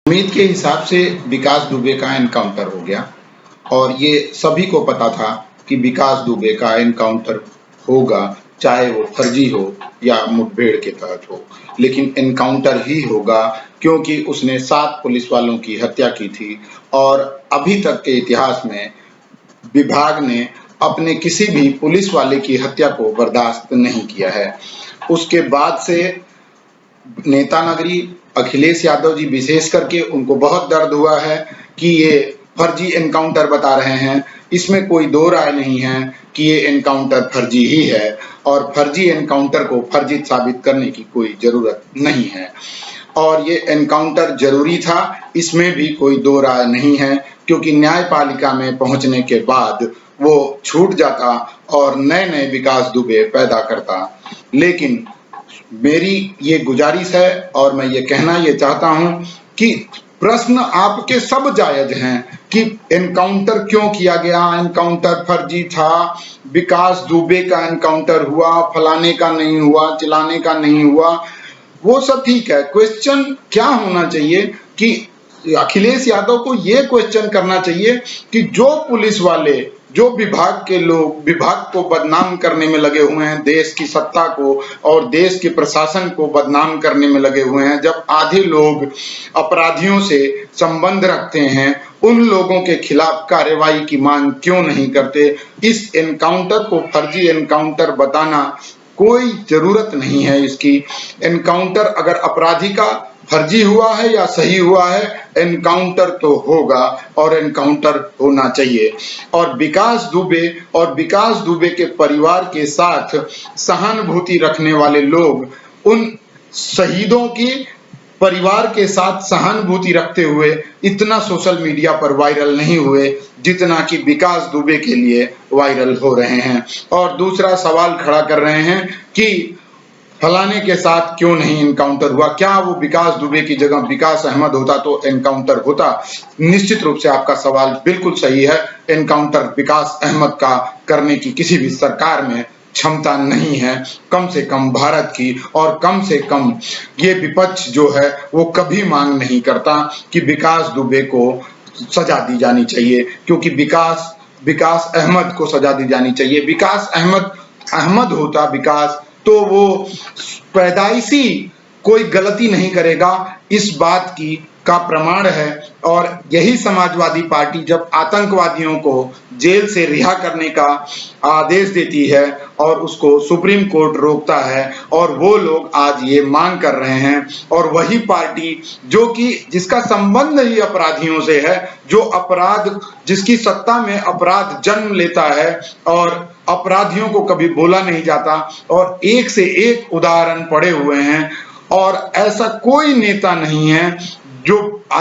उम्मीद के हिसाब से विकास दुबे का एनकाउंटर हो गया और ये सभी को पता था कि विकास दुबे का एनकाउंटर होगा, चाहे वो फर्जी हो या मुठभेड़ के तहत हो, लेकिन एनकाउंटर ही होगा क्योंकि उसने 7 पुलिस वालों की हत्या की थी और अभी तक के इतिहास में विभाग ने अपने किसी भी पुलिस वाले की हत्या को बर्दाश्त नहीं किया है। उसके बाद से नेता नगरी अखिलेश यादव जी विशेष करके उनको बहुत दर्द हुआ है कि ये फर्जी एनकाउंटर बता रहे हैं। इसमें कोई दो राय नहीं है कि ये एनकाउंटर फर्जी ही है और फर्जी एनकाउंटर को फर्जी साबित करने की कोई जरूरत नहीं है और ये एनकाउंटर जरूरी था, इसमें भी कोई दो राय नहीं है क्योंकि न्यायपालिका में पहुंचने के बाद वो छूट जाता और नए नए विकास दुबे पैदा करता। लेकिन मेरी ये गुजारिश है और मैं ये कहना ये चाहता हूं कि प्रश्न आपके सब जायज हैं कि एनकाउंटर क्यों किया गया, एनकाउंटर फर्जी था, विकास दुबे का एनकाउंटर हुआ, फलाने का नहीं हुआ, चिलाने का नहीं हुआ, वो सब ठीक है। क्वेश्चन क्या होना चाहिए कि अखिलेश यादव को ये क्वेश्चन करना चाहिए कि जो पुलिस वाले, जो विभाग के लोग विभाग को बदनाम करने में लगे हुए हैं, देश की सत्ता को और देश के प्रशासन को बदनाम करने में लगे हुए हैं, जब आधे लोग अपराधियों से संबंध रखते हैं, उन लोगों के खिलाफ कार्रवाई की मांग क्यों नहीं करते? इस एनकाउंटर को फर्जी एनकाउंटर बताना कोई जरूरत नहीं है इसकी। एनकाउंटर अगर अपराधी का फर्जी हुआ है या सही हुआ है, एनकाउंटर तो होगा और एनकाउंटर होना चाहिए। और विकास दुबे के परिवार के साथ सहानुभूति रखने वाले लोग उन शहीदों की परिवार के साथ सहानुभूति रखते हुए इतना सोशल मीडिया पर वायरल नहीं हुए जितना कि विकास दुबे के लिए वायरल हो रहे हैं। और दूसरा सवाल खड़ा कर रहे हैं कि फलाने के साथ क्यों नहीं एनकाउंटर हुआ, क्या वो विकास दुबे की जगह विकास अहमद होता तो एनकाउंटर होता? निश्चित रूप से आपका सवाल बिल्कुल सही है। एनकाउंटर विकास अहमद का करने की किसी भी सरकार में क्षमता नहीं है, कम से कम भारत की, और कम से कम ये विपक्ष जो है वो कभी मांग नहीं करता कि विकास दुबे को सजा दी जानी चाहिए, क्योंकि विकास अहमद को सजा दी जानी चाहिए। विकास अहमद होता विकास तो वो पैदाइशी कोई गलती नहीं करेगा, इस बात की का प्रमाण है। और यही समाजवादी पार्टी जब आतंकवादियों को जेल से रिहा करने का आदेश देती है और उसको सुप्रीम कोर्ट रोकता है और वो लोग आज ये मांग कर रहे हैं, और वही पार्टी जो कि जिसका संबंध ही अपराधियों से है, जो अपराध जिसकी सत्ता में अपराध जन्म लेता है और अपराधियों को कभी बोला नहीं जाता, और एक से एक उदाहरण पड़े हुए हैं, और ऐसा कोई नेता नहीं है जो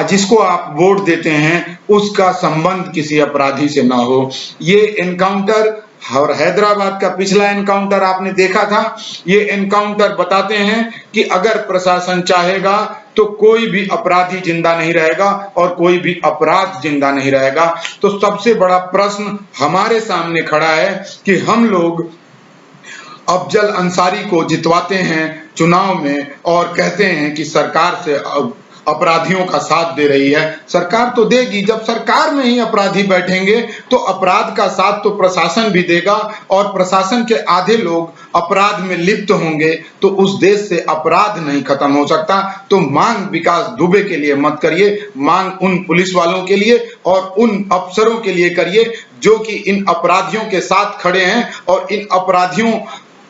जिसको आप वोट देते हैं उसका संबंध किसी अपराधी से ना हो। ये एनकाउंटर और हैदराबाद का पिछला एनकाउंटर आपने देखा था। ये एनकाउंटर बताते हैं कि अगर प्रशासन चाहेगा तो कोई भी अपराधी जिंदा नहीं रहेगा और कोई भी अपराध जिंदा नहीं रहेगा। तो सबसे बड़ा प्रश्न हमारे सामने खड़ा है कि हम लोग अफजल अंसारी को जितवाते हैं चुनाव में और कहते हैं कि सरकार से अपराधियों का साथ दे रही है। सरकार तो देगी, जब सरकार में ही अपराधी बैठेंगे तो अपराध का साथ तो प्रशासन भी देगा, और प्रशासन के आधे लोग अपराध में लिप्त होंगे तो उस देश से अपराध नहीं खत्म हो सकता। तो मांग विकास दुबे के लिए मत करिए, मांग उन पुलिस वालों के लिए और उन अफसरों के लिए करिए जो कि इन अपराधियों के साथ खड़े हैं और इन अपराधियों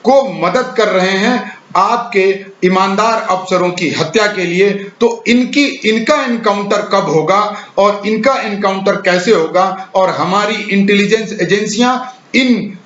को मदद कर रहे हैं आपके ईमानदार अफसरों की हत्या के लिए। तो इनका एनकाउंटर कब होगा और इनका एनकाउंटर कैसे होगा, और हमारी इंटेलिजेंस एजेंसियां इन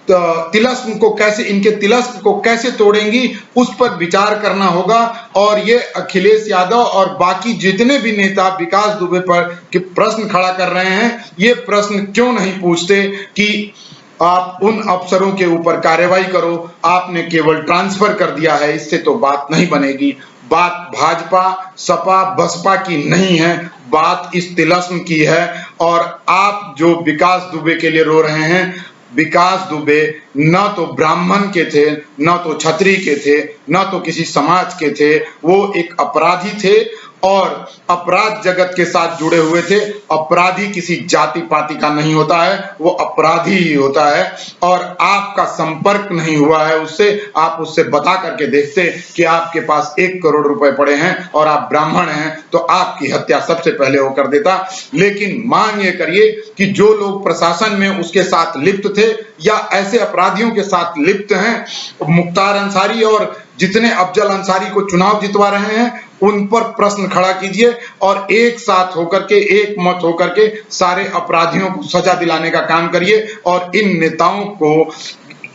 तिलस्म को कैसे, इनके तिलस्म को कैसे तोड़ेंगी, उस पर विचार करना होगा। और ये अखिलेश यादव और बाकी जितने भी नेता विकास दुबे पर के प्रश्न खड़ा कर रहे हैं, ये प्रश्न क्यों नहीं पूछते कि आप उन अफसरों के ऊपर कार्रवाई करो, आपने केवल ट्रांसफर कर दिया है, इससे तो बात नहीं बनेगी। बात भाजपा सपा बसपा की नहीं है, बात इस तिलस्म की है। और आप जो विकास दुबे के लिए रो रहे हैं, विकास दुबे न तो ब्राह्मण के थे, न तो क्षत्रिय के थे, न तो किसी समाज के थे, वो एक अपराधी थे और अपराध जगत के साथ जुड़े हुए थे। अपराधी किसी जाति पाति का नहीं होता है, वो अपराधी ही होता है। और आपका संपर्क नहीं हुआ है उससे, आप उससे बता करके देखते कि आपके पास 1 करोड़ रुपए पड़े हैं और आप ब्राह्मण हैं, तो आपकी हत्या सबसे पहले वो कर देता। लेकिन मांग ये करिए कि जो लोग प्रशासन में उसके साथ लिप्त थे या ऐसे अपराधियों के साथ लिप्त हैं, मुख्तार अंसारी और जितने अफजल अंसारी को चुनाव जितवा रहे हैं, उन पर प्रश्न खड़ा कीजिए और एक साथ होकर के, एक मत होकर के सारे अपराधियों को सजा दिलाने का काम करिए और इन नेताओं को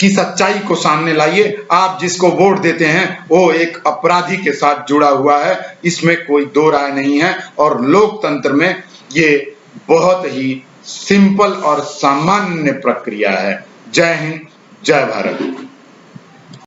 की सच्चाई को सामने लाइए। आप जिसको वोट देते हैं वो एक अपराधी के साथ जुड़ा हुआ है, इसमें कोई दो राय नहीं है। और लोकतंत्र में ये बहुत ही सिंपल और सामान्य प्रक्रिया है। जय हिंद, जय भारत।